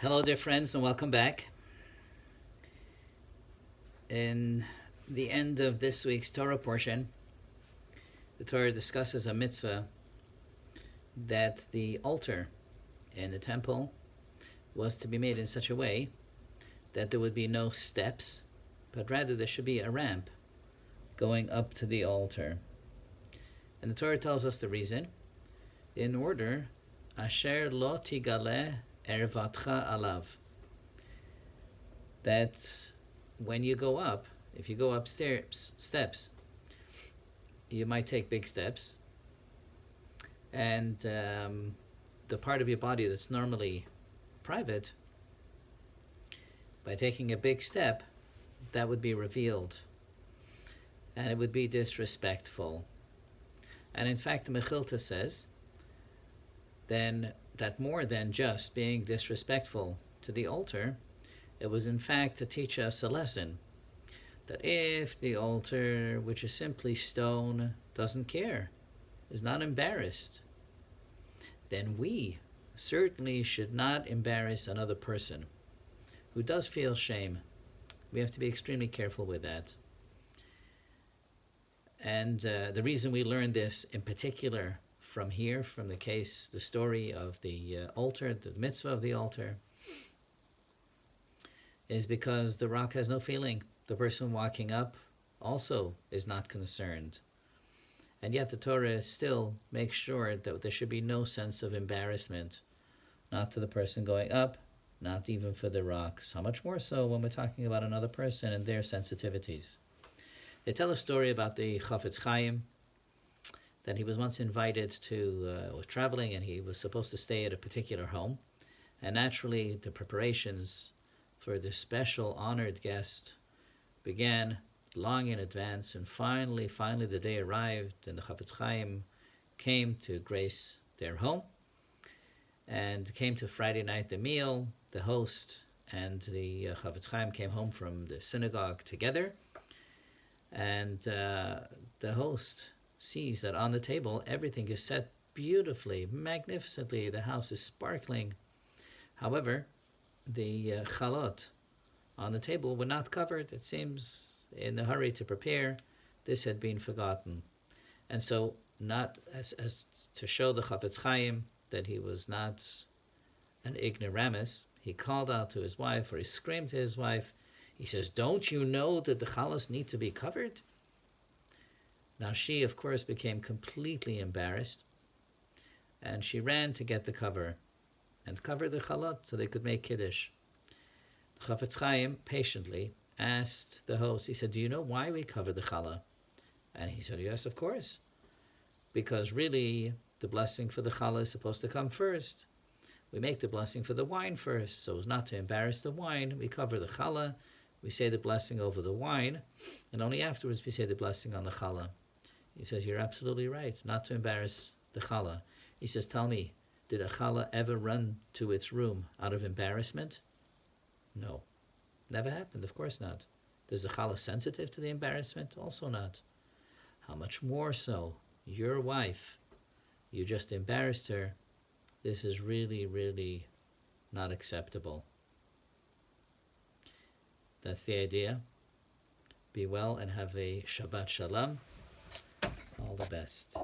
Hello, dear friends, and welcome back. In the end of this week's Torah portion, the Torah discusses a mitzvah that the altar in the temple was to be made in such a way that there would be no steps, but rather there should be a ramp going up to the altar. And the Torah tells us the reason. In order, asher lo tigale ervatcha alav, that when you go up, if you go upstairs steps, you might take big steps, and the part of your body that's normally private, by taking a big step, that would be revealed, and it would be disrespectful. And in fact, the Mechilta says then that more than just being disrespectful to the altar, it was in fact to teach us a lesson that if the altar, which is simply stone, doesn't care, is not embarrassed, then we certainly should not embarrass another person who does feel shame. We have to be extremely careful with that. And the reason we learn this in particular from here, from the story of the altar, the mitzvah of the altar, is because the rock has no feeling. The person walking up also is not concerned. And yet the Torah still makes sure that there should be no sense of embarrassment, not to the person going up, not even for the rocks. How much more so when we're talking about another person and their sensitivities. They tell a story about the Chafetz Chaim, that he was once invited to, was traveling, and he was supposed to stay at a particular home. And naturally, the preparations for this special honored guest began long in advance, and finally the day arrived, and the Chafetz Chaim came to grace their home, and came to Friday night the meal. The host and the Chafetz Chaim came home from the synagogue together, and the host sees that on the table everything is set beautifully, magnificently. The house is sparkling. However, the chalot on the table were not covered. It seems in the hurry to prepare, this had been forgotten. And so, not as to show the Chafetz Chaim that he was not an ignoramus, he called out to his wife, or he screamed to his wife. He says, "Don't you know that the chalas need to be covered?" Now she, of course, became completely embarrassed, and she ran to get the cover and cover the chalot so they could make kiddush. Chafetz Chaim patiently asked the host, he said, "Do you know why we cover the challah?" And he said, "Yes, of course. Because really, the blessing for the challah is supposed to come first. We make the blessing for the wine first, so as not to embarrass the wine, we cover the challah, we say the blessing over the wine, and only afterwards we say the blessing on the challah." He says, "You're absolutely right, not to embarrass the challah." He says, "Tell me, did a challah ever run to its room out of embarrassment?" No. Never happened, of course not. Is the challah sensitive to the embarrassment? Also not. How much more so, your wife, you just embarrassed her. This is really, really not acceptable. That's the idea. Be well and have a Shabbat Shalom. All the best.